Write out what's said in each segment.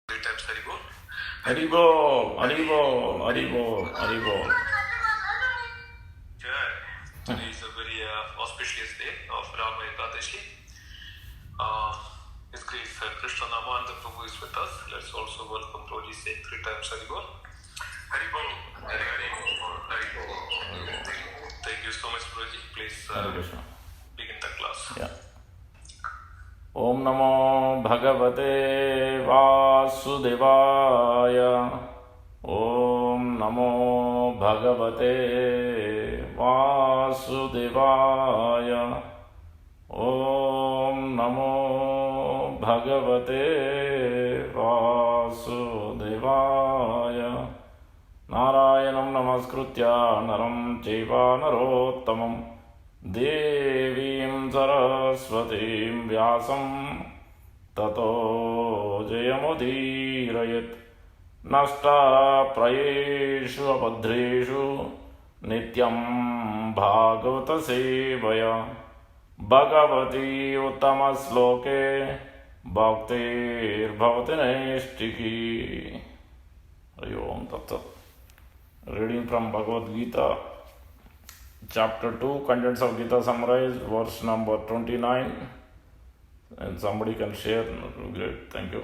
Three times Haribol. Haribol, Haribol, Haribol, Haribol. Jai. Today is a very auspicious day of Rama Ekadashi. His Grace Krishna Namananda Prabhu is with us. Let's also welcome Roji saying three times Haribol. Haribol, Haribol, Haribol. Thank you so much, Roji. Please begin the class. Yeah. Om Namo Bhagavate Vasudevaya. Om Namo Bhagavate Vasudevaya. Om Namo Bhagavate Vasudevaya. Narayanam Namaskritya Naram Chaiva Narottamam Devim Saraswatim Vyasam Tato Jayamudirayat Nasta Prayeshu Abhadreshu Nityam Bhagavata Sevaya Bhagavati Uttama Sloke Bhaktir Bhavati Neshtiki. Hari Om Tat Sat. Reading from Bhagavad Gita, Chapter 2, contents of Gita summarized, verse number 29. And somebody can share, that would be great. Thank you.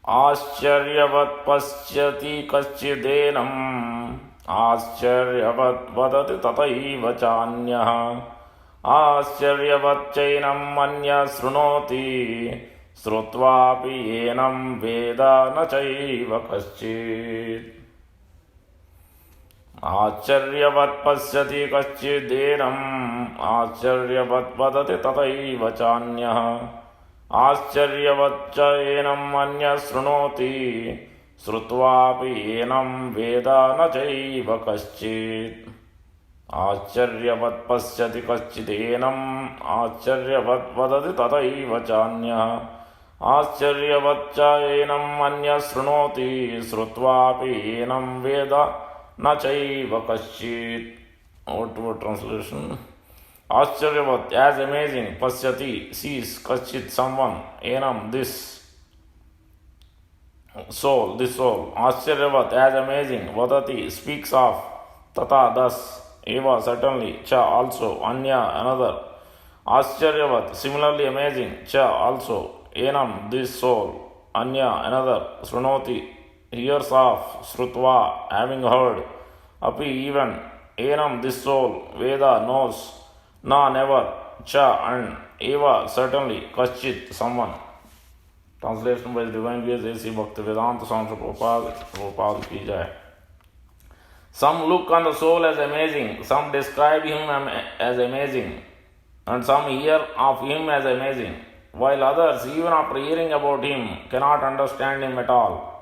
Ascharyavat pasyati kaschidенam Ascharyavat vadati tataiva chanyah Ascharyavat chainam manya srunoti Srutvapi yenam veda na chaiva kaschid Acharyavat pasyati kaschidенam Acharyavat vadati tataiva chanyah Acharyavat chainam manya srunoti Srutvapi yenam veda na chaiva kaschid Acharyavat pasyati kaschidенam Acharyavat vadati tataiva chanyah Acharyavat chainam manya srunoti Srutvapi yenam veda na chaiva kaschid. Word translation. Ascharyavat, as amazing, pasyati, sees, kaschid, someone, enam, this soul, Ascharyavat, as amazing, vadati, speaks of, tata, thus, eva, certainly, cha, also, anya, another, Ascharyavat, similarly amazing, cha, also, enam, this soul, anya, another, srunoti, hears of, srutva, having heard, api, even, enam, this soul, veda, knows, na, never, cha, and, eva, certainly, kaschit, someone. Translation by the Divine Grace A.C. Bhaktivedanta Swami Prabhupada ki jai. Some look on the soul as amazing, some describe him as amazing, and some hear of him as amazing, while others, even after hearing about him, cannot understand him at all.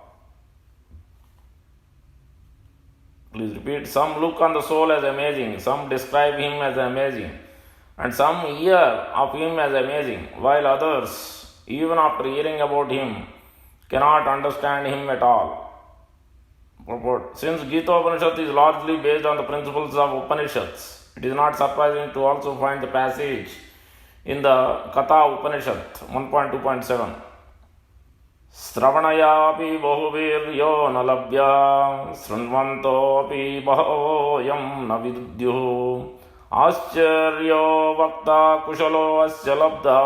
Please repeat. Some look on the soul as amazing, some describe him as amazing, and some hear of him as amazing, while others, even after hearing about him, cannot understand him at all. Purport. Since Gita Upanishad is largely based on the principles of Upanishads, it is not surprising to also find the passage in the Katha Upanishad 1.2.7. Sravanayapi bahubiryo nalabhya srunvantopi bahoyam navidyuh Ascharyo vakta kushalo asya labdha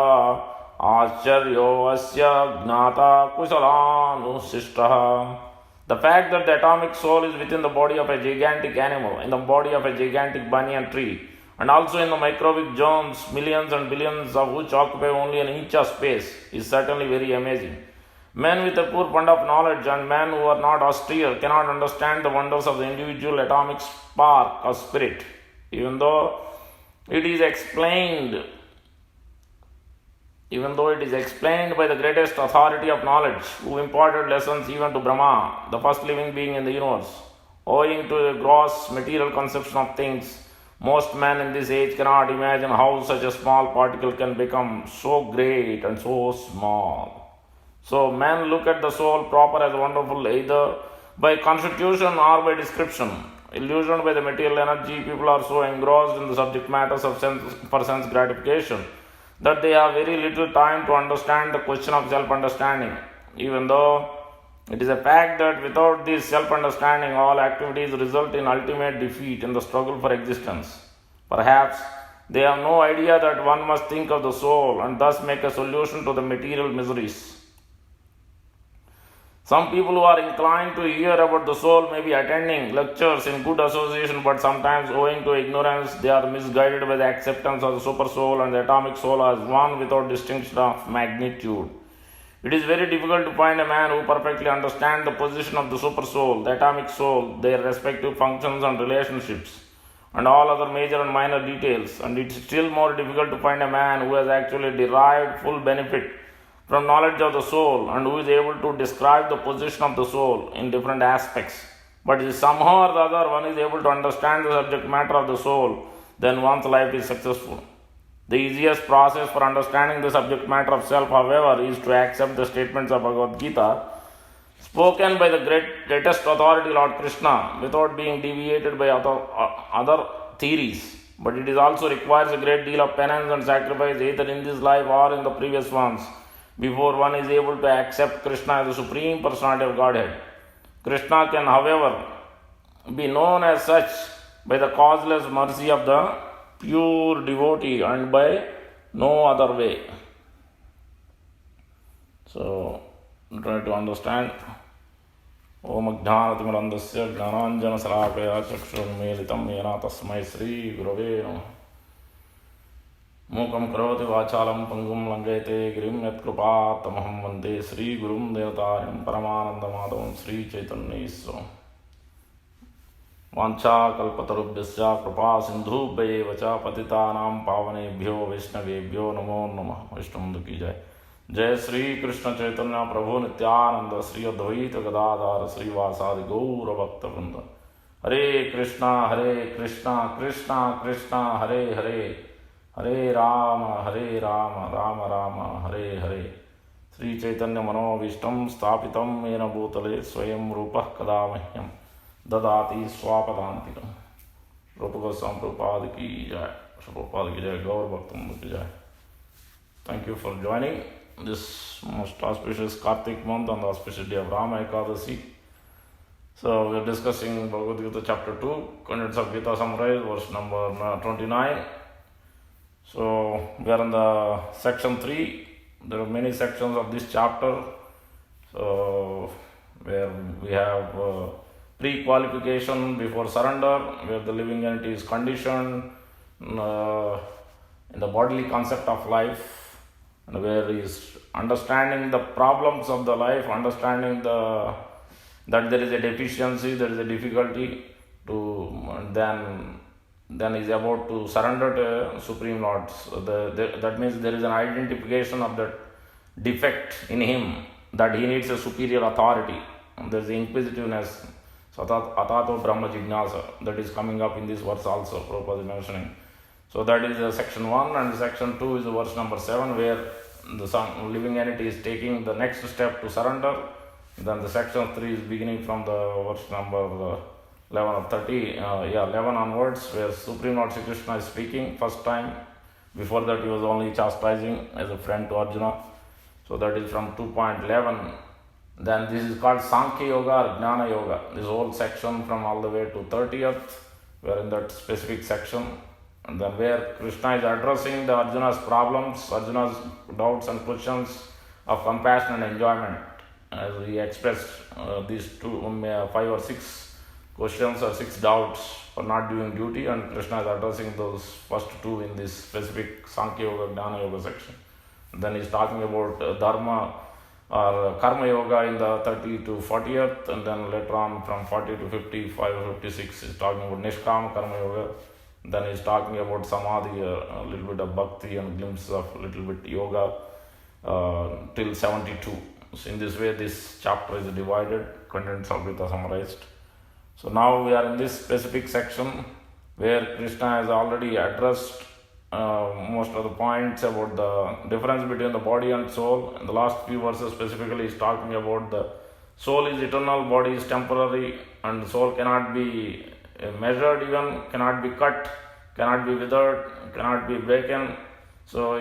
Acharyo asya gnata kusalanusishtaha. The fact that the atomic soul is within the body of a gigantic animal, in the body of a gigantic banyan tree, and also in the microbic germs, millions and billions of which occupy only an inch of space, is certainly very amazing. Men with a poor fund of knowledge and men who are not austere cannot understand the wonders of the individual atomic spark or spirit, even though it is explained by the greatest authority of knowledge, who imparted lessons even to Brahma, the first living being in the universe. Owing to a gross material conception of things, most men in this age cannot imagine how such a small particle can become so great and so small. So men look at the soul proper as wonderful either by constitution or by description. Illusioned by the material energy, people are so engrossed in the subject matters of sense gratification that they have very little time to understand the question of self-understanding, even though it is a fact that without this self-understanding, all activities result in ultimate defeat in the struggle for existence. Perhaps they have no idea that one must think of the soul and thus make a solution to the material miseries. Some people who are inclined to hear about the soul may be attending lectures in good association, but sometimes, owing to ignorance, they are misguided by the acceptance of the super soul and the atomic soul as one without distinction of magnitude. It is very difficult to find a man who perfectly understands the position of the super soul, the atomic soul, their respective functions and relationships, and all other major and minor details. And it is still more difficult to find a man who has actually derived full benefit from knowledge of the soul and who is able to describe the position of the soul in different aspects. But if somehow or the other one is able to understand the subject matter of the soul, then one's life is successful. The easiest process for understanding the subject matter of self, however, is to accept the statements of Bhagavad Gita spoken by the greatest authority, Lord Krishna, without being deviated by other theories. But it is also requires a great deal of penance and sacrifice, either in this life or in the previous ones, before one is able to accept Krishna as the Supreme Personality of Godhead. Krishna can, however, be known as such by the causeless mercy of the pure devotee and by no other way. So, try to understand. Om Ajnanatimurandasya Jnananjana Salakaya Chakshurmilitam Yena Tasmai Sri Gurave Namaha. Mukam Karoti Vachalam Pangum Langete Grim Yat Kripatamaham Vande Sri Gurum Devatarim Paramananda Madhavam Sri Chaitanya Iswaram. Vancha kalpatarubhyasya kripa sindhubhye vacha patitanam pavanebhyo vaishnavebhyo namo namah. Vishnu ki jai. Jai Sri Krishna Chaitanya Prabhu Nityananda Sri Advaita Gadadhara Sri Vasadi Gaura Bhakta Vrinda. Hare Krishna Krishna Krishna Hare Hare, Hare Rama Rama Rama Hare Hare. Sri Chaitanya Mano Vishtam Stapitam Yena Bhutale Swayam Rupah Kadamahyam Dadati Swapadantikam. Rupa Goswami Prabhupada ki jai. Prabhupada ki jai. Gaur Bhaktam ki jai. Thank you for joining this most auspicious Kartik month on the auspicious day of Rama Ekadasi. So we are discussing Bhagavad Gita chapter 2, contents of Gita summarized, verse number 29. So we are in the section 3. There are many sections of this chapter. So where we have pre-qualification before surrender, where the living entity is conditioned in the bodily concept of life, and where he is understanding the problems of the life, understanding that there is a deficiency, there is a difficulty to then is about to surrender to Supreme Lord. So that means there is an identification of that defect in him, that he needs a superior authority. And there is inquisitiveness, so atato Brahma Jignasa, that is coming up in this verse also, Prabhupada is mentioning. So that is section 1, and section 2 is verse number 7, where the living entity is taking the next step to surrender. Then the section 3 is beginning from the verse number 11 or 30, 11 onwards, where Supreme Lord Sri Krishna is speaking first time. Before that he was only chastising as a friend to Arjuna. So that is from 2.11. Then this is called Sankhya Yoga or Jnana Yoga. This whole section from all the way to 30th, we are in that specific section. And then where Krishna is addressing the Arjuna's problems, Arjuna's doubts and questions of compassion and enjoyment. As he expressed these 5 or 6 questions or 6 doubts for not doing duty, and Krishna is addressing those first 2 in this specific Sankhya Yoga, Jnana Yoga section. And then he's talking about Dharma or Karma Yoga in the 30 to 40th, and then later on from 40 to 55 or 56 he's talking about Nishkama Karma Yoga. Then he's talking about Samadhi, a little bit of Bhakti and glimpse of a little bit Yoga till 72. So in this way this chapter is divided, contents of Gita summarized. So now we are in this specific section where Krishna has already addressed most of the points about the difference between the body and soul. In the last few verses specifically is talking about the soul is eternal, body is temporary, and the soul cannot be measured even, cannot be cut, cannot be withered, cannot be broken. So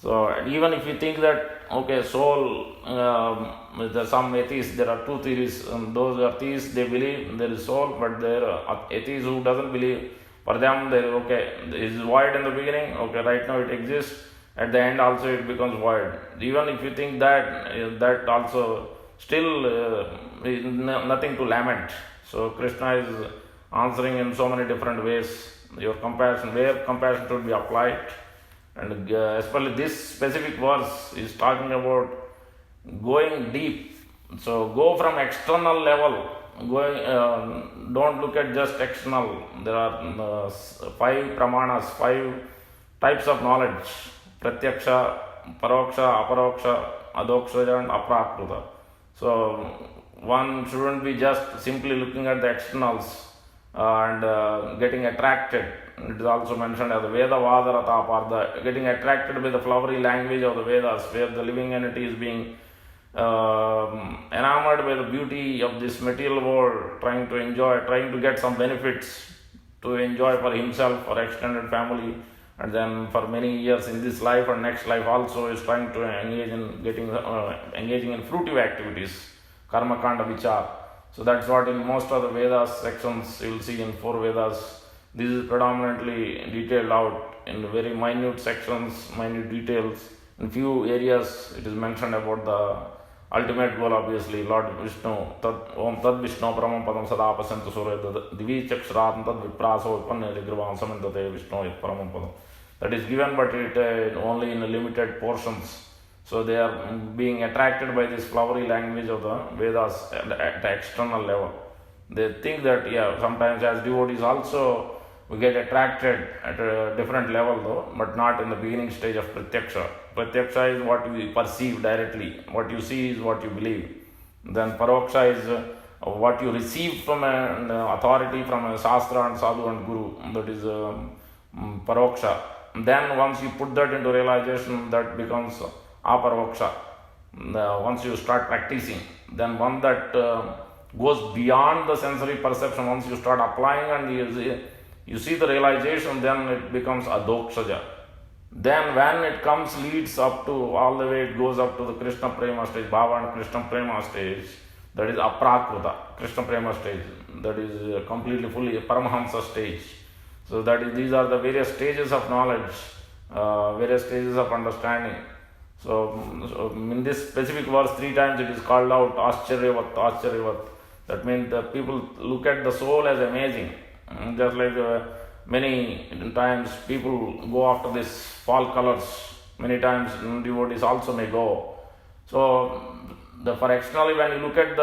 So even if you think that okay, soul, there are some atheists, there are two theories. Those are theists, they believe there is soul, but there are atheists who doesn't believe. For them, they okay, it is void in the beginning. Okay, right now it exists. At the end, also it becomes void. Even if you think that, that also still is nothing to lament. So Krishna is answering in so many different ways. Your compassion, where compassion should be applied. And especially this specific verse is talking about going deep. So go from external level. Don't look at just external. There are 5 pramanas, 5 types of knowledge: pratyaksha, paroksha, aparoksha, adokshaja, and aprakruta. So one shouldn't be just simply looking at the externals and getting attracted. It is also mentioned as the Veda Vadarata Parda, getting attracted by the flowery language of the Vedas, where the living entity is being enamored by the beauty of this material world, trying to enjoy, trying to get some benefits to enjoy for himself or extended family, and then for many years in this life and next life also is trying to engage in engaging in fruitive activities, karma kanda vichar. So that's what in most of the Vedas sections you will see in 4 Vedas. This is predominantly detailed out in very minute sections, minute details. In few areas it is mentioned about the ultimate goal, obviously, Lord Vishnu. Om Tad Vishnu Paramam Padam Sada Pasantu Surya Divi Chakshrat Tad Vipraso Vipanne Rigrivam Samindate Vishnu Yat Paramam Padam. That is given, but it only in limited portions. So they are being attracted by this flowery language of the Vedas at the external level. They think that, sometimes as devotees also we get attracted at a different level though, but not in the beginning stage of pratyaksha. Pratyaksha is what you perceive directly, what you see is what you believe. Then paroksha is what you receive from an authority, from a shastra and sadhu and guru. That is paroksha. Then once you put that into realization, that becomes aparoksha. Once you start practicing, then one that goes beyond the sensory perception, once you start applying and you see the realization, then it becomes adokshaja. Then when it comes, leads up to, all the way it goes up to the Krishna Prema stage, Bhava and Krishna Prema stage, that is aprakruta, Krishna Prema stage, that is completely fully Paramahamsa stage. So these are the various stages of knowledge, various stages of understanding. So in this specific verse 3 times it is called out Ascharyavat, Ascharyavat. That means the people look at the soul as amazing. Just like many times people go after these fall colors, many times devotees also may go. So for externally, when you look at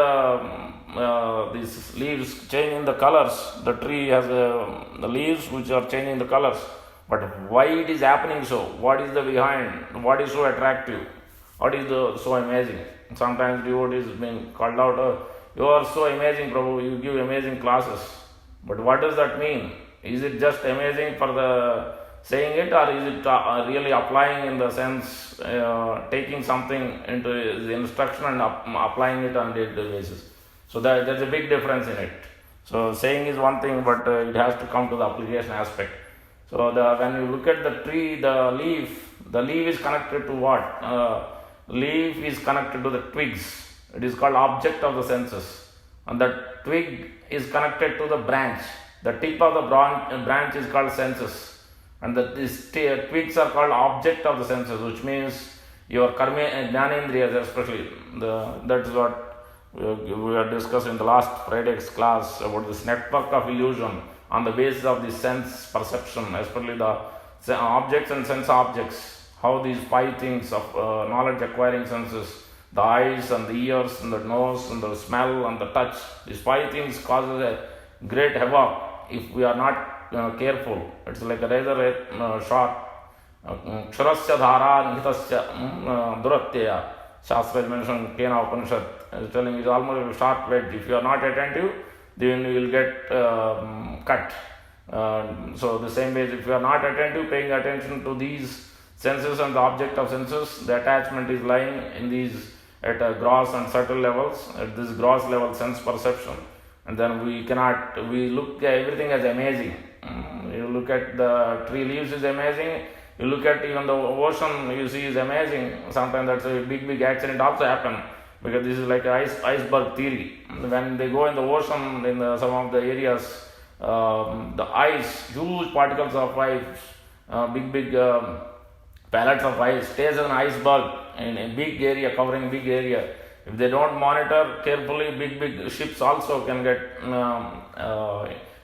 these leaves changing the colors, the tree has the leaves which are changing the colors. But why it is happening so? What is the behind? What is so attractive? What is so amazing? Sometimes devotees being called out, you are so amazing, Prabhu, you give amazing classes. But what does that mean? Is it just amazing for the saying it, or is it really applying in the sense, taking something into the instruction and applying it on a daily basis? So there's a big difference in it. So saying is one thing, but it has to come to the application aspect. So when you look at the tree, the leaf is connected to what? Leaf is connected to the twigs. It is called object of the senses. And the twig is connected to the branch. The tip of the branch is called senses. And these twigs are called object of the senses, which means your jnanendriyas especially. That is what we had discussed in the last Friday's class about this network of illusion on the basis of the sense perception, especially the objects and sense objects, how these 5 things of knowledge acquiring senses, the eyes and the ears and the nose and the smell and the touch, these 5 things causes a great havoc if we are not careful. It's like a razor short, ksharasya dhara nihitasya duratya. Shastra is mentioned, Kena Upanishad is telling it's almost a sharp edge. If you are not attentive, then you will get cut. So the same way, if you are not attentive, paying attention to these senses and the object of senses, the attachment is lying in these at gross and subtle levels, at this gross level sense perception. And then we look at everything as amazing. You look at the tree leaves is amazing, You look at even the ocean, you see is amazing. Sometimes that's a big accident also happen because this is like iceberg theory. When they go in the ocean in some of the areas, the ice, huge particles of ice, big pallets of ice stays as an iceberg in a big area, covering big area. If they don't monitor carefully, big ships also can get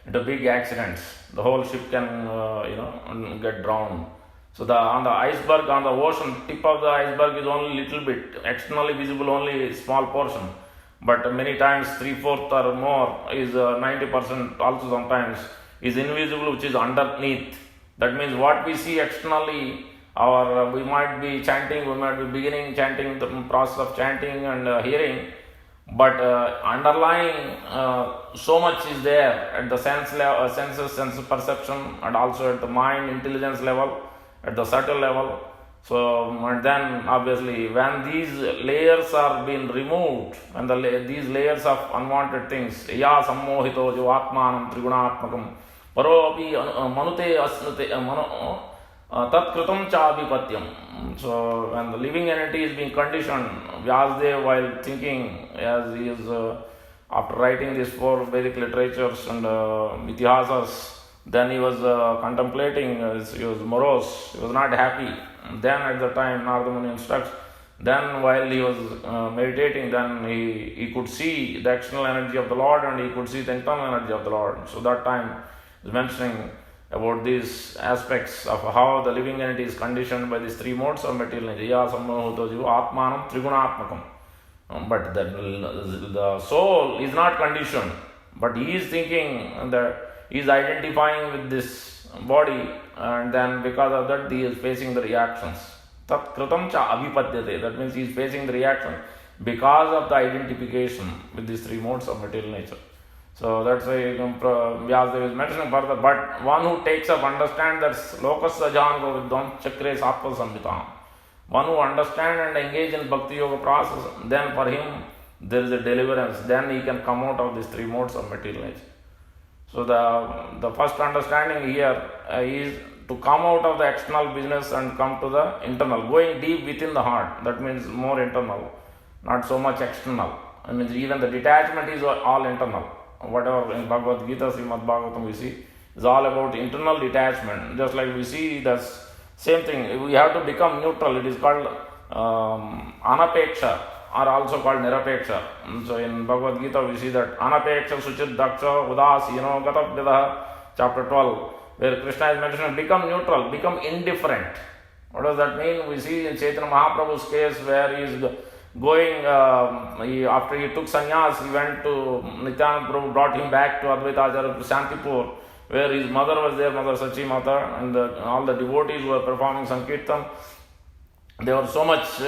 into big accidents. The whole ship can get drowned. So on the iceberg, on the ocean, tip of the iceberg is only little bit, externally visible only a small portion. But many times 3/4 or more is 90% also sometimes is invisible, which is underneath. That means what we see externally, we might be chanting, we might be beginning chanting, the process of chanting and hearing, but underlying so much is there at the sense level, sense perception, and also at the mind intelligence level, at the subtle level. So and then obviously when these layers are being removed, and these layers of unwanted things, ya sammohito jo atmanam trigunatmakam paro api manute asnute tat kritam cha abhipatyam. So when the living entity is being conditioned, Vyasadeva, while thinking, as he is after writing these 4 Vedic literatures and itihasas, then he was contemplating, he was morose, he was not happy. Then at the time Narada Muni instructs, then while he was meditating, then he could see the external energy of the Lord and he could see the internal energy of the Lord. So that time he is mentioning about these aspects of how the living entity is conditioned by these 3 modes of material nature. Ya sammohito jiva atmanam trigunatmakam. But the soul is not conditioned, but he is thinking that he is identifying with this body, and then because of that he is facing the reactions. Tat kritam cha abhipadyate. That means he is facing the reaction because of the identification with these 3 modes of material nature. So that's why Vyasadeva is mentioning further. But one who takes up, understands that lokasya jango vidvam chakre sattva samhitam. One who understands and engage in bhakti yoga process, then for him there is a deliverance. Then he can come out of these 3 modes of material nature. So the first understanding here is to come out of the external business and come to the internal, going deep within the heart. That means more internal, not so much external. I mean, even the detachment is all internal. Whatever in Bhagavad Gita, Srimad Bhagavatam we see is all about internal detachment. Just like we see the same thing, we have to become neutral. It is called anapeksha, or also called nirapeksha. So in Bhagavad Gita we see that anapeksha suchit daksha udasino gatavyadah, chapter 12, where Krishna is mentioning become neutral, become indifferent. What does that mean? We see in Chaitanya Mahaprabhu's case where he is going, after he took sannyas, he went to Nityananda Prabhu, brought him back to Advaita Acharya to Shantipur, where his mother was there, Mother Sachi Mata, and all the devotees who were performing Sankirtan. They were so much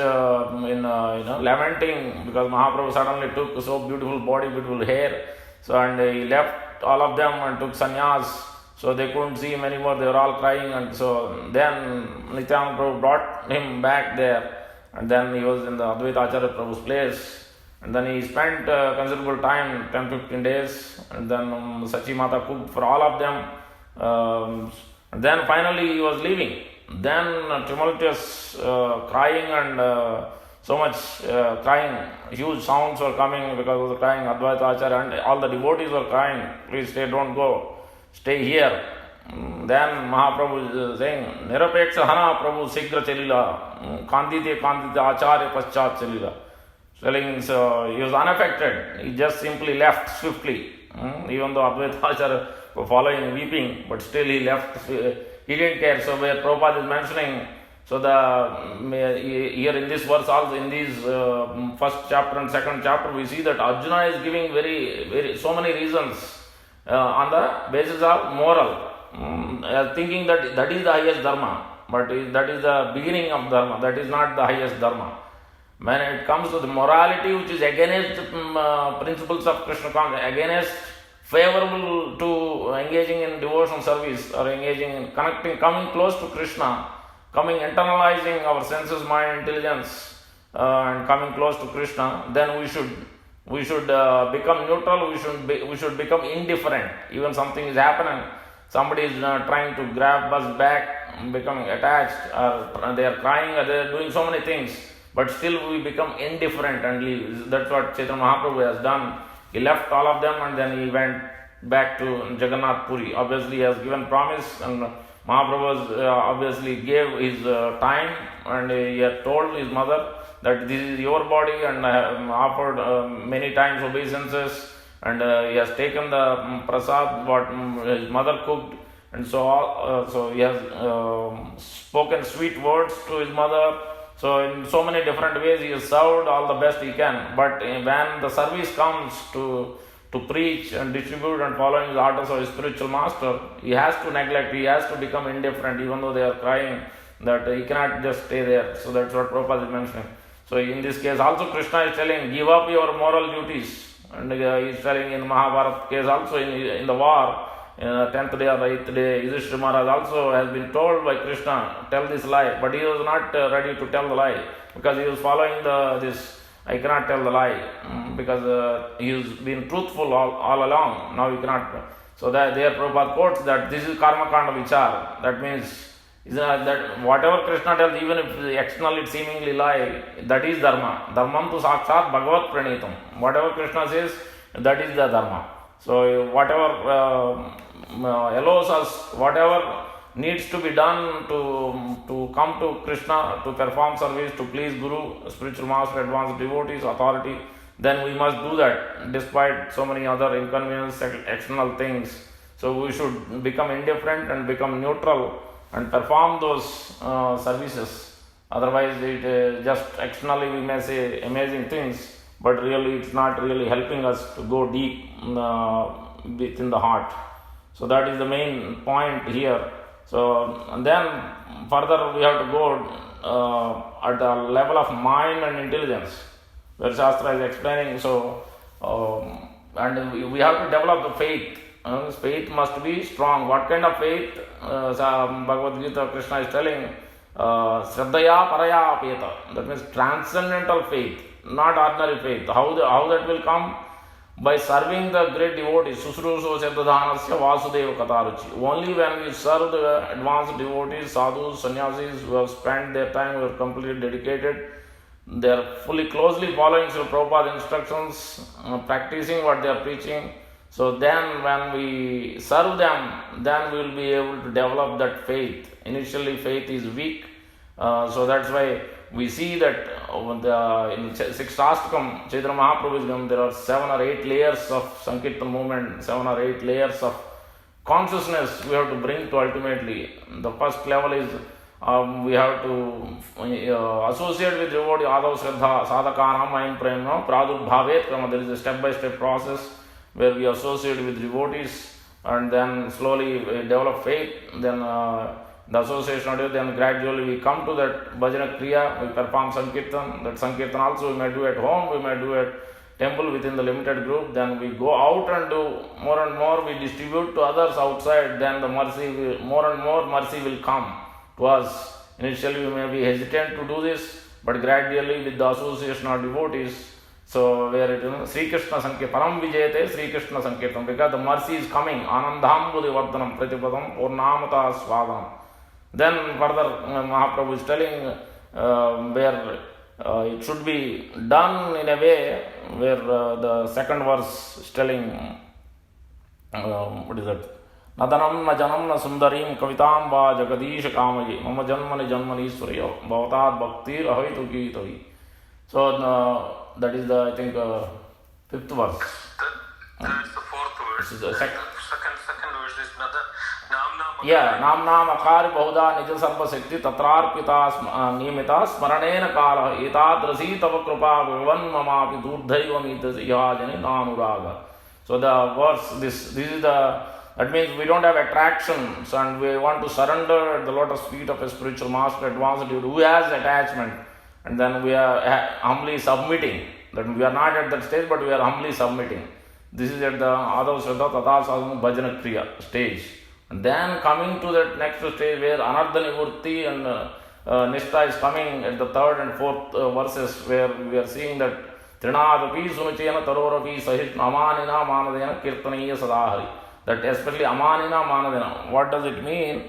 lamenting because Mahaprabhu suddenly took so beautiful body, beautiful hair. So and he left all of them and took sannyas. So they couldn't see him anymore. They were all crying, and so then Nityananda Prabhu brought him back there. And then he was in the Advaita Acharya Prabhu's place. And then he spent considerable time, 10-15 days. And then Sachi Mata cooked for all of them. And then finally he was leaving. Then tumultuous crying and so much crying. Huge sounds were coming because of the crying. Advaita Acharya and all the devotees were crying. Please stay, don't go. Stay here. Then Mahaprabhu is saying, Nirapeksha Hana Prabhu Sigra Chalila, Kandite Acharya Paschat Chalila. Telling, so he was unaffected. He just simply left swiftly. Even though Advaita Acharya were following, weeping, but still he left. He didn't care. So where Prabhupada is mentioning, so here in this verse also, in these first chapter and second chapter, we see that Arjuna is giving so many reasons on the basis of moral. Thinking that is the highest dharma, but that is the beginning of dharma, that is not the highest dharma. When it comes to the morality which is against principles of Krishna consciousness, against favorable to engaging in devotional service or engaging in connecting, coming close to Krishna, internalizing our senses, mind, intelligence, and coming close to Krishna, then we should become neutral. We should become indifferent. Even something is happening, somebody is trying to grab us back becoming attached, or they are crying, or they are doing so many things, but still we become indifferent and leave. That's what Chaitanya Mahaprabhu has done. He left all of them and then he went back to Jagannath Puri. Obviously, he has given promise, and Mahaprabhu obviously gave his time, and he had told his mother that this is your body, and I have offered many times obeisances, and he has taken the prasad what his mother cooked, and so he has spoken sweet words to his mother. So in so many different ways he has served all the best he can. But when the service comes to preach and distribute and following the orders of his spiritual master, he has to neglect, he has to become indifferent, even though they are crying, that he cannot just stay there. So that's what Prabhupada is mentioning. So in this case also Krishna is telling, give up your moral duties. And he is telling in Mahabharata case also in the war, 10th day or 8th day, Yudhishthira Maharaj also has been told by Krishna, tell this lie. But he was not ready to tell the lie, because he was following this, I cannot tell the lie, because he has been truthful all along. Now he cannot. So that there Prabhupada quotes that this is karma kanda vichar. That means that whatever Krishna tells, even if externally it seemingly lie, that is dharma. Dharmam tu sakshat bhagavat pranitam. Whatever Krishna says, that is the dharma. So whatever allows us, whatever needs to be done to come to Krishna, to perform service, to please Guru, spiritual master, advanced devotees, authority, then we must do that despite so many other inconvenience, external things. So we should become indifferent and become neutral and perform those services. Otherwise, it just externally we may say amazing things, but really it's not really helping us to go deep within the heart. So that is the main point here. So and then further we have to go at the level of mind and intelligence, where Shastra is explaining. So and we have to develop the faith. Faith must be strong. What kind of faith? Bhagavad Gita, Krishna is telling, Shraddhaya Paraya Apeta. That means transcendental faith, not ordinary faith. How that will come? By serving the great devotees. Susruso Siddhadhanasya Vasudeva Kataruchi. Only when we serve the advanced devotees, sadhus, sannyasis who have spent their time, who are completely dedicated, they are fully closely following Srila Prabhupada's instructions, practicing what they are preaching. So then when we serve them, then we will be able to develop that faith. Initially faith is weak. So that's why we see that in Sikshastakam, Chaitanya Mahaprabhu is given, there are 7 or 8 layers of Sankirtan movement, 7 or 8 layers of consciousness we have to bring to ultimately. The first level is we have to associate with devotee Adav Shraddha, Sadhakanam, Ayam Prema, Pradurbhavet Krama. There is a step-by-step process where we associate with devotees and then slowly develop faith, then the association, then gradually we come to that bhajana kriya, we perform Sankirtan. That Sankirtan also we may do at home, we may do at temple within the limited group, then we go out and do more and more, we distribute to others outside, then the mercy, more and more mercy will come to us. Initially we may be hesitant to do this, but gradually with the association of devotees, so where it is Sri Krishna Sankirtan, Param Vijayate Sri Krishna Sankirtan, because the mercy is coming, Anandhambudhi Vardhanam Pratipadam Purnamata Swadhanam. Then further Mahaprabhu is telling where it should be done in a way where the second verse is telling, what is that? Nadanam na janam na sundarim kavitam va jagadish kamayi mama janmani janmani suryo bhavatad bhaktir ahaitu gitavi. So that is the, I think, 5th verse. That's the 4th verse. This is the second verse is Namna. Yeah, Namna Akari Bahuda Nija Sarva Shakti Tatrarpita Nimita Smaranena Kala Etadrasi Tava Krupa Bhavan Mamapi Durdhaivam Yajani Nanuraga. So the verse, this is that means we don't have attractions and we want to surrender at the lotus feet of a spiritual master, advanced devotee who has attachment, and then we are humbly submitting. That we are not at that stage, but we are humbly submitting. This is at the Adav Shraddha Tata Sadhana Bhajana Kriya stage. And then coming to that next stage where Anardha Nivurti and Nishtha is coming at the 3rd and 4th verses, where we are seeing that Trinadapi Sunuchena Tarorapi Sahit Amanina Manadena Kirtaniya Sadahari. That especially Amanina Manadena. What does it mean?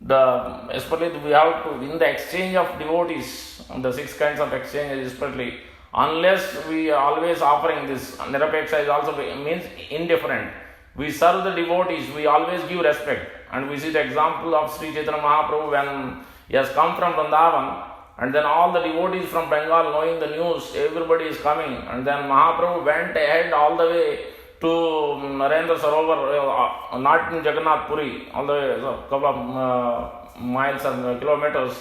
especially we have to, in the exchange of devotees, the 6 kinds of exchange especially, unless we are always offering this, Nirapeksha is also means indifferent. We serve the devotees, we always give respect. And we see the example of Sri Chaitanya Mahaprabhu when he has come from Vrindavan, and then all the devotees from Bengal knowing the news, everybody is coming, and then Mahaprabhu went ahead all the way to Narendra Sarovar, not in Jagannath Puri, all the way, a couple of miles and kilometers,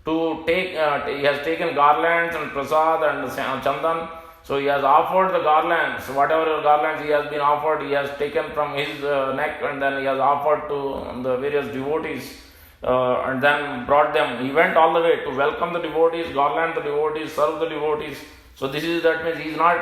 to take, he has taken garlands and prasad and chandan. So he has offered the garlands, whatever garlands he has been offered, he has taken from his neck, and then he has offered to the various devotees, and then brought them. He went all the way to welcome the devotees, garland the devotees, serve the devotees. So this is, that means he is not,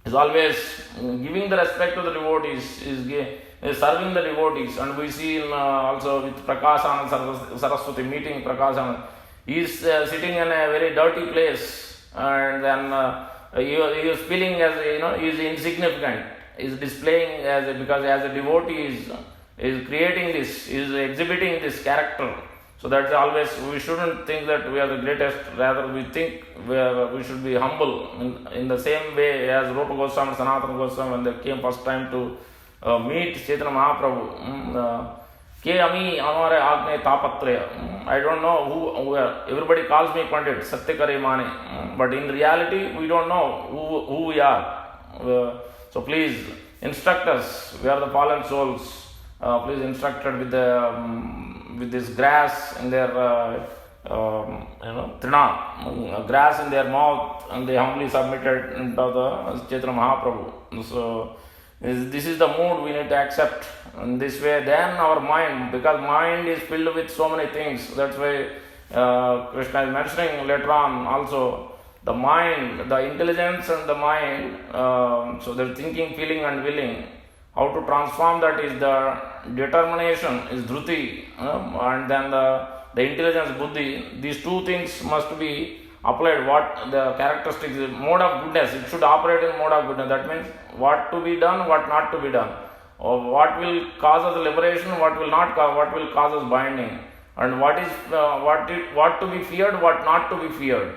is always giving the respect to the devotees, is serving the devotees. And we see in, also with Prakashanand Saraswati meeting Prakashanand, he is sitting in a very dirty place, and then he is feeling as, he is insignificant, is displaying because as a devotee is creating this, is exhibiting this character. So that's always, we shouldn't think that we are the greatest, rather we think we should be humble in the same way as Rupa Goswami and Sanatana Goswami when they came first time to meet Chaitanya Mahaprabhu. Ke ami amare agne tapatraya. I don't know who everybody calls me Pandit, Satyakare Mane, but in reality we don't know who we are. So please instruct us, we are the fallen souls. Please instruct us with this grass in their trina, grass in their mouth, and they humbly submitted into the Chaitanya Mahaprabhu. So this is the mood we need to accept in this way. Then our mind, because mind is filled with so many things, that's why Krishna is mentioning later on also the mind, the intelligence and the mind, so the thinking, feeling and willing. How to transform that is the determination, is dhruti, and then the intelligence, buddhi. These two things must be applied. What the characteristics, mode of goodness, it should operate in mode of goodness. That means what to be done, what not to be done, or what will cause us liberation, what will not cause, what will cause us binding, and what to be feared, what not to be feared.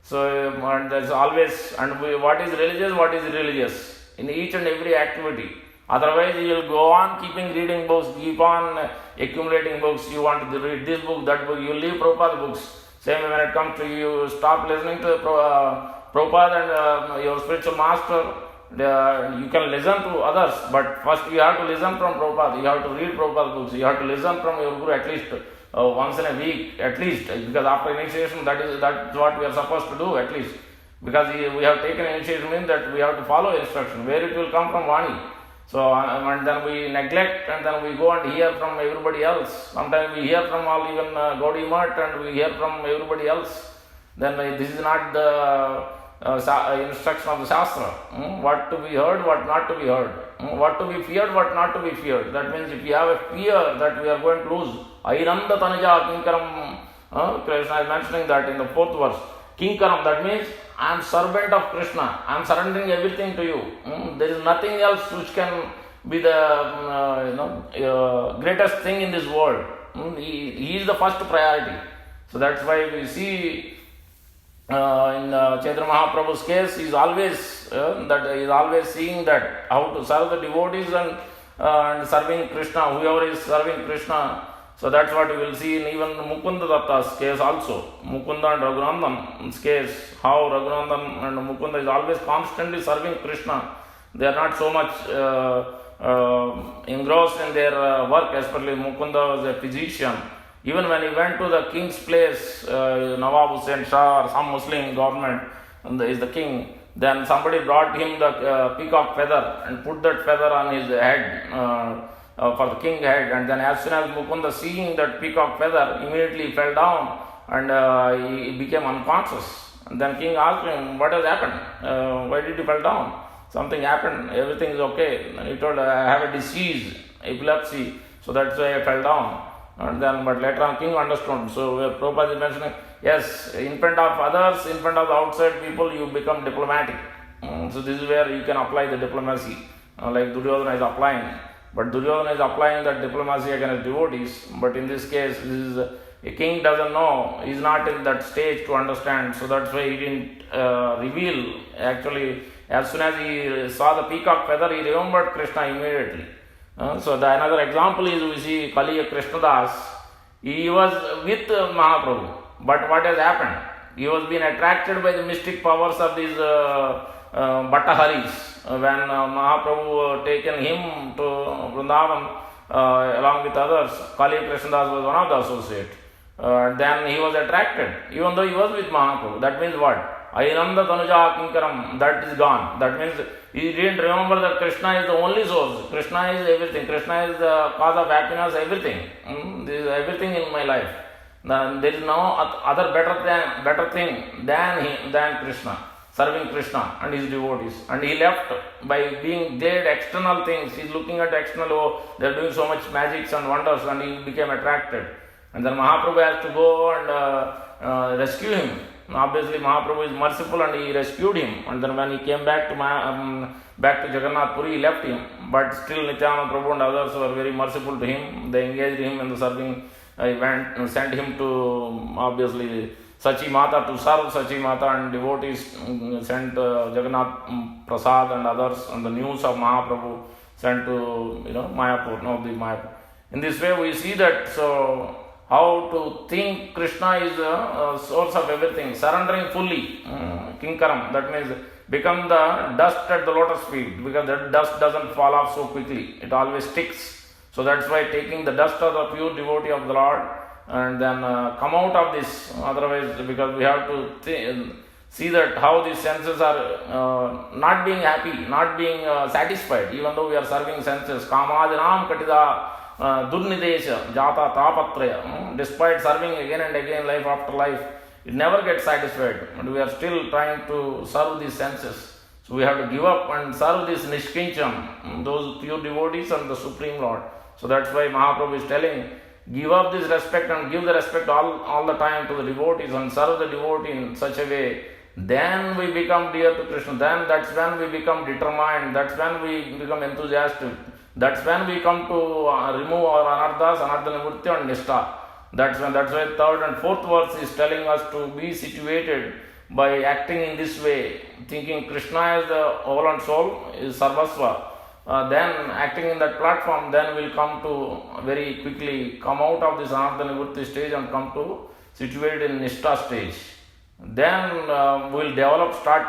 So and there's always, and what is religious, what is irreligious in each and every activity. Otherwise, you will go on keeping reading books, keep on accumulating books. You want to read this book, that book, you leave Prabhupada books. Same when it comes to you, stop listening to Prabhupada and your spiritual master. You can listen to others, but first you have to listen from Prabhupada. You have to read Prabhupada books. You have to listen from your Guru at least once in a week, at least. Because after initiation, that's what we are supposed to do, at least. Because we have taken initiation means that we have to follow instruction. Where it will come from Vani. So, and then we neglect, and then we go and hear from everybody else. Sometimes we hear from all, even Gaudiya Math, and we hear from everybody else. Then this is not the instruction of the Shastra. What to be heard, what not to be heard. What to be feared, what not to be feared. That means if you have a fear that we are going to lose, Ainanda Tanaja Kinkaram, Krishna is mentioning that in the 4th verse. Kinkaram, that means I am servant of Krishna. I am surrendering everything to you. There is nothing else which can be the greatest thing in this world. He is the first priority. So that's why we see in Chaitanya Mahaprabhu's case, he is always seeing that how to serve the devotees and serving Krishna, whoever is serving Krishna. So that's what we will see in even Mukunda Datta's case also. Mukunda and Raghunandan's case, how Raghunandan and Mukunda is always constantly serving Krishna. They are not so much engrossed in their work, especially Mukunda was a physician. Even when he went to the king's place, Nawab Hussain Shah or some Muslim government is the king, then somebody brought him the peacock feather and put that feather on his head. For the king head, and then as soon as Mukunda seeing that peacock feather, immediately he fell down and he became unconscious. And then king asked him, what has happened? Why did you fall down? Something happened, everything is okay. And he told, I have a disease, epilepsy, so that's why I fell down. And then, but later on king understood. So Prabhupada is mentioning, yes, in front of others, in front of the outside people, you become diplomatic. So this is where you can apply the diplomacy, like Duryodhana is applying. But Duryodhana is applying that diplomacy against devotees. But in this case, this is a king doesn't know, he is not in that stage to understand, so that's why he didn't reveal. Actually, as soon as he saw the peacock feather, he remembered Krishna immediately. So another example is we see Kaliya Krishnadas. He was with Mahaprabhu, but what has happened? He was being attracted by the mystic powers of these Bhattaharis. When Mahaprabhu taken him to Vrindavan along with others, Kaliya Krishnadas was one of the associates. Then he was attracted, even though he was with Mahaprabhu. That means what? Ainanda Tanuja Kinkaram, that is gone. That means he didn't remember that Krishna is the only source. Krishna is everything. Krishna is the cause of happiness, everything. This is everything in my life. There is no other better thing than Krishna, serving Krishna and his devotees. And he left by being glad external things. He is looking at external, oh, they are doing so much magics and wonders, and he became attracted. And then Mahaprabhu has to go and rescue him. Obviously, Mahaprabhu is merciful and he rescued him. And then when he came back to Jagannath Puri, he left him. But still, Nityananda Prabhu and others were very merciful to him. They engaged him in the serving event and sent him to, obviously, Sachi Mata to serve Sachi Mata, and devotees sent Jagannath Prasad and others, and the news of Mahaprabhu sent to Mayapur, Mayapur. In this way, we see that. So, how to think Krishna is the source of everything, surrendering fully, kinkaram, that means become the dust at the lotus feet, because that dust doesn't fall off so quickly, it always sticks. So that's why taking the dust of the pure devotee of the Lord and then come out of this, otherwise, because we have to see that how these senses are not being happy, not being satisfied, even though we are serving senses, kamadinam katida Durnidesha, Jata, Tapatraya. Despite serving again and again, life after life, it never gets satisfied. And we are still trying to serve these senses. So we have to give up and serve this Nishkincham, those pure devotees and the Supreme Lord. So that's why Mahaprabhu is telling, give up this respect and give the respect all the time to the devotees and serve the devotee in such a way. Then we become dear to Krishna. Then that's when we become determined. That's when we become enthusiastic. That's when we come to remove our anarthas, anartha nivritti and nishtha. That's why third and fourth verse is telling us to be situated by acting in this way, thinking Krishna is the whole and soul, is sarvasva. Then acting in that platform, then we'll come to very quickly come out of this anartha nivritti stage and come to situated in nishtha stage. Then we'll start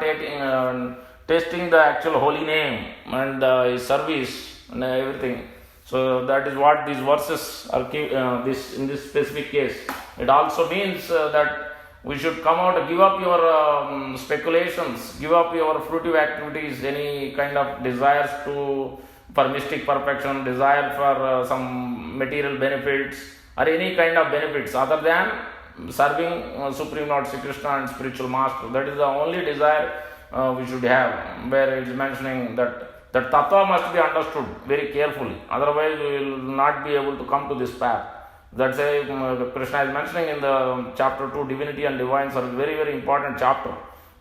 tasting the actual holy name and his service and everything. So that is what these verses are in this specific case. It also means that we should come out, give up your speculations, give up your fruitive activities, any kind of desires for mystic perfection, desire for some material benefits or any kind of benefits other than serving Supreme Lord Sri Krishna and spiritual master. That is the only desire we should have, where it is mentioning that tattva must be understood very carefully, otherwise we will not be able to come to this path. That's why Krishna is mentioning in the chapter 2, Divinity and Divine Service, very, very important chapter,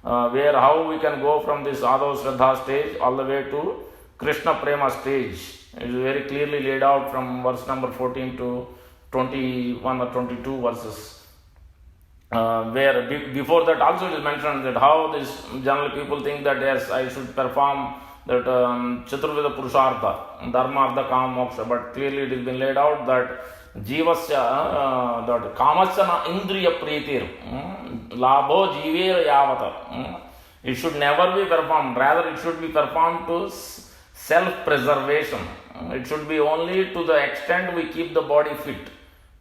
where how we can go from this Adav Shraddha stage all the way to Krishna Prema stage. It is very clearly laid out from verse number 14 to 21 or 22 verses. Where before that also it is mentioned that how this generally people think that yes, I should perform that Chaturveda Purushartha, Dharma, Artha, Kama, Moksha, but clearly it has been laid out that Jivasya, that Kamasya na Indriya Preetir, Labho Jivera Yavata. It should never be performed, rather it should be performed to self-preservation. It should be only to the extent we keep the body fit.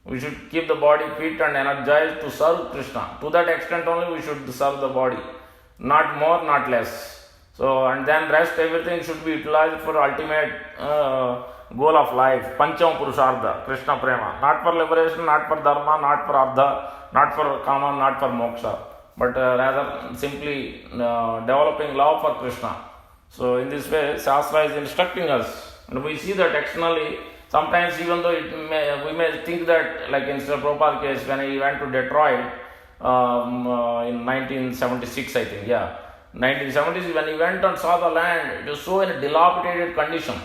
We should keep the body fit and energized to serve Krishna. To that extent only we should serve the body, not more, not less. So, and then rest everything should be utilized for ultimate goal of life, Pancham Purushartha, Krishna Prema. Not for liberation, not for Dharma, not for Artha, not for Kama, not for Moksha, but rather simply developing love for Krishna. So, in this way, Shastra is instructing us, and we see that externally. Sometimes, even though we may think that, like in Srila Prabhupada case, when he went to Detroit in 1976, I think, 1970s, when he went and saw the land, it was so in a dilapidated condition.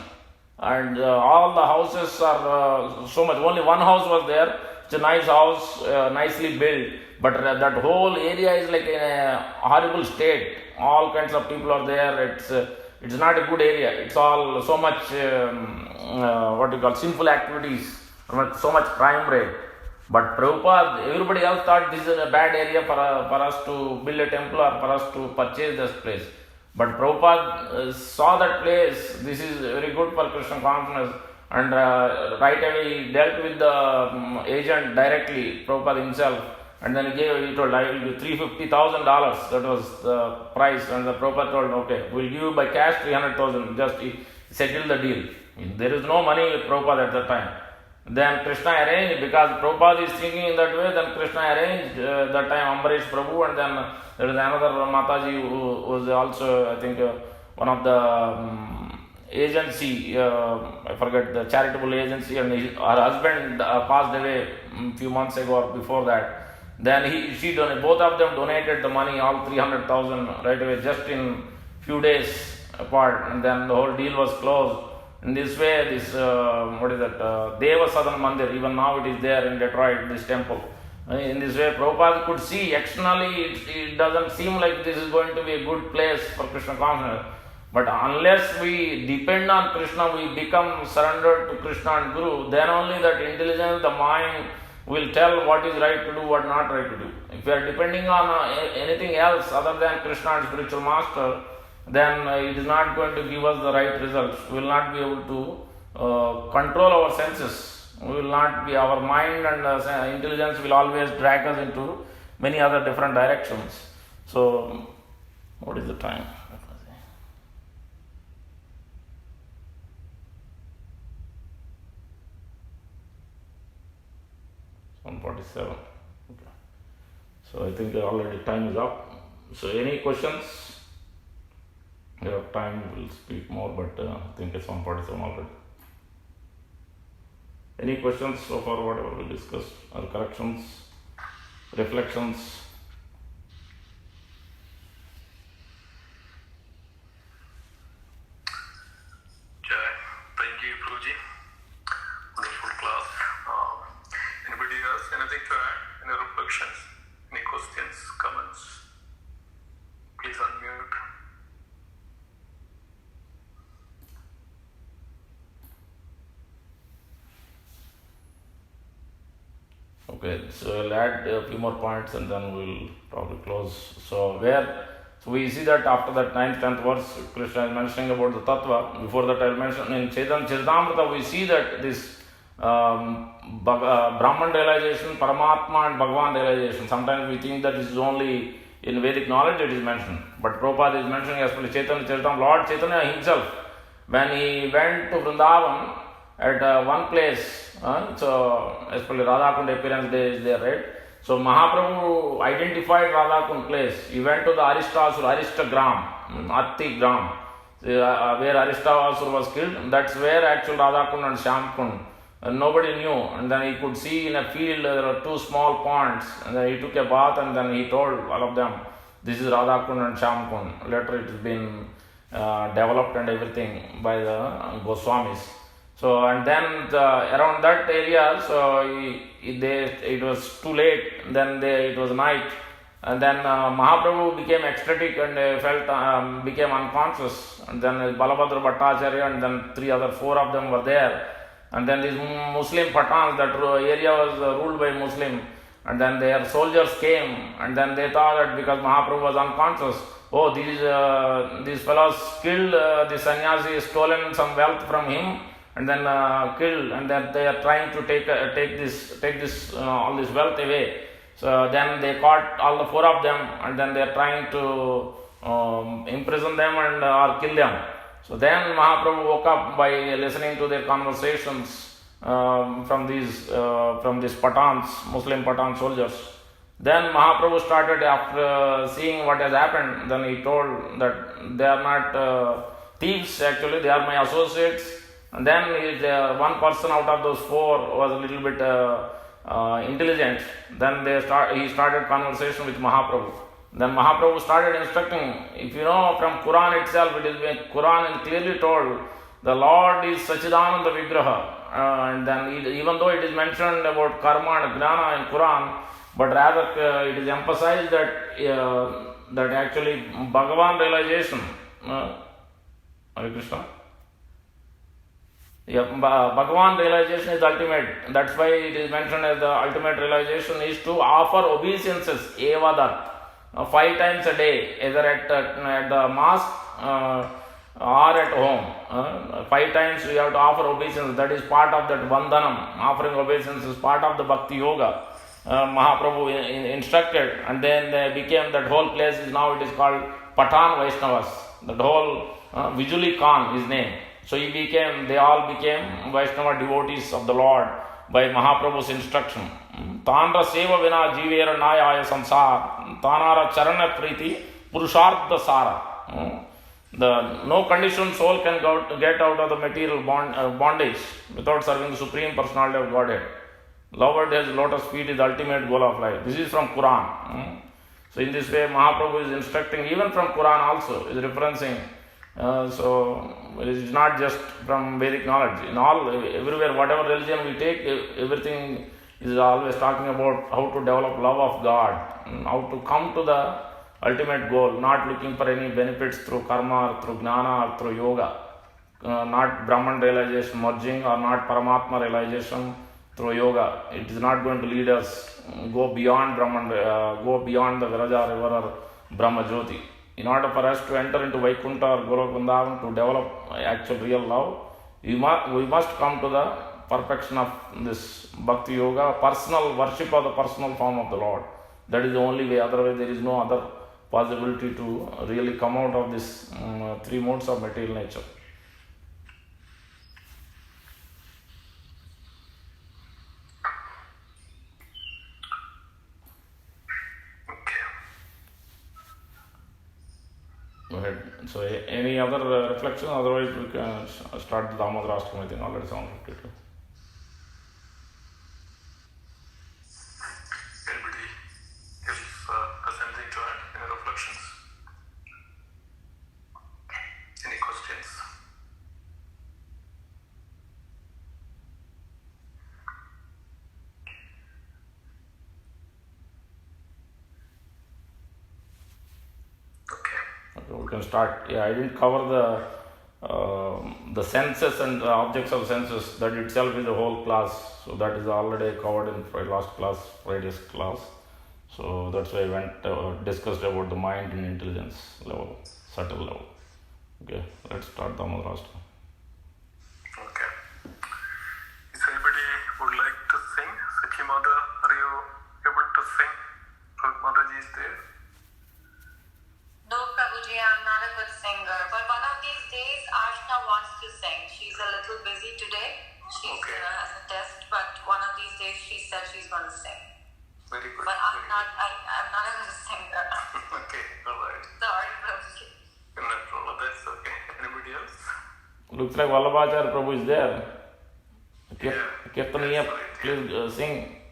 and all the houses are so much. Only one house was there. It's a nice house, nicely built, but that whole area is like in a horrible state. All kinds of people are there. It's not a good area. It's all so much what you call sinful activities, so much crime rate. But Prabhupada, everybody else thought this is a bad area for us to build a temple or for us to purchase this place. But Prabhupada saw that place, this is very good for Krishna consciousness, and right away he dealt with the agent directly, Prabhupada himself, and then he told, I will give $350,000, that was the price, and the Prabhupada told, okay, we'll give you by cash 300,000, just settle the deal. There is no money with Prabhupada at that time. Then Krishna arranged, because Prabhupada is thinking in that way, then Krishna arranged that time Ambarish Prabhu, and then there is another Mataji who was also, I think, one of the agency, I forget the charitable agency, and her husband passed away a few months ago or before that. Then she donated, both of them donated the money, all 300,000 right away, just in few days apart, and then the whole deal was closed. In this way, this Deva Sadan Mandir, even now it is there in Detroit, this temple. In this way, Prabhupada could see externally it doesn't seem like this is going to be a good place for Krishna consciousness. But unless we depend on Krishna, we become surrendered to Krishna and Guru, then only that intelligence, the mind, will tell what is right to do, what not right to do. If we are depending on anything else other than Krishna and spiritual master, then it is not going to give us the right results. We will not be able to control our senses. We will not be, our mind and intelligence will always drag us into many other different directions. So, what is the time? 1:47. Okay. So I think already time is up. So any questions? We have time, we'll speak more, but I think it's 1:47 already. Any questions so far, whatever we discussed, or corrections, reflections? Jai, thank you, Guruji. Wonderful class. Anybody else? Anything to add? Any reflections? Any questions, comments? Please unmute. Okay, so I'll add a few more points and then we'll probably close. So we see that after that 9th, 10th verse, Krishna is mentioning about the Tattva. Before that I'll mention in Charitamrita, we see that this Brahman realization, Paramatma and Bhagavan realization. Sometimes we think that this is only in Vedic knowledge it is mentioned. But Prabhupada is mentioning especially Chaitanya Charitamrita, Lord Chaitanya himself, when he went to Vrindavan at one place, so especially Radhakund appearance day is there, right? So Mahaprabhu identified Radhakund place. He went to the Aristagram, Atti Gram, where Aristasura was killed. That's where actual Radhakund and Shyamkund. Nobody knew. And then he could see in a field there were two small ponds. And then he took a bath and then he told all of them, this is Radhakund and Shyamkund. Later it has been developed and everything by the Goswamis. So and then around that area, so it was too late. Then it was night, and then Mahaprabhu became ecstatic and became unconscious. And then Balabhadra Bhattacharya and then four of them were there. And then these Muslim Pathans, that area was ruled by Muslim. And then their soldiers came, and then they thought that because Mahaprabhu was unconscious, oh, these fellows killed the sannyasi, stolen some wealth from him, and then killed, and then they are trying to take this all this wealth away. So then they caught all the four of them, and then they are trying to imprison them and or kill them. So then Mahaprabhu woke up by listening to their conversations from these Pathans, Muslim Pathan soldiers. Then Mahaprabhu started, after seeing what has happened, then he told that they are not thieves, actually they are my associates. And then one person out of those four was a little bit intelligent. Then he started conversation with Mahaprabhu. Then Mahaprabhu started instructing. If you know from Quran itself, Quran is clearly told the Lord is Sachidananda Vigraha. And then even though it is mentioned about karma and gnana in Quran, but rather it is emphasized that actually Bhagavan realization, Hare Krishna. Yeah, Bhagavan realization is ultimate. That's why it is mentioned as the ultimate realization is to offer obeisances, evadat, 5 times a day, either at the mosque or at home. 5 times we have to offer obeisance. That is part of that vandhanam. Offering obeisance is part of the bhakti yoga. Mahaprabhu instructed, and then they became, that whole place is now, it is called Patan Vaishnavas. That whole Vijuli Khan, his name. So they all became Vaishnava devotees of the Lord by Mahaprabhu's instruction. Tanra seva vina jivera nayaya sansar, tanara charana priti purushartha sara. No conditioned soul can get out of the material bondage without serving the Supreme Personality of Godhead. Lord as lotus feet is the ultimate goal of life. This is from Quran. So in this way, Mahaprabhu is instructing, even from Quran also, is referencing. So it is not just from Vedic knowledge. In everywhere, whatever religion we take, everything is always talking about how to develop love of God, how to come to the ultimate goal, not looking for any benefits through karma or through gnana or through yoga, not Brahman realization merging or not Paramatma realization through yoga. It is not going to lead us go beyond Brahman, go beyond the Viraja river or Brahma Jyoti. In order for us to enter into Vaikuntha or Golok Vrindavan, to develop actual real love, we must come to the perfection of this Bhakti Yoga, personal worship of the personal form of the Lord. That is the only way, otherwise there is no other possibility to really come out of this 3 modes of material nature. Go ahead. So, any other reflection? Otherwise, we can start the Damodara Ashtam. I think already 7:52. Anybody else has anything to add? Any reflections? Any questions? We can start. Yeah, I didn't cover the senses and the objects of senses. That itself is a whole class. So that is already covered in Friday's class. So that's why I went discussed about the mind and intelligence level, subtle level. Okay, let's start the Damodara. Okay. If anybody would like to sing, Sakhi Mother, are you able to sing? Motherji is there. No, Prabhuji, I'm not a good singer. But one of these days, Ashna wants to sing. She's a little busy today. She has a test, but one of these days she said she's going to sing. Very good. But I'm not a good singer. Okay, alright. Sorry, Prabhuji. No problem, that's okay. Anybody else? Looks like Vallabhacharya Prabhu is there. Yeah. Kirtaniya, please sing.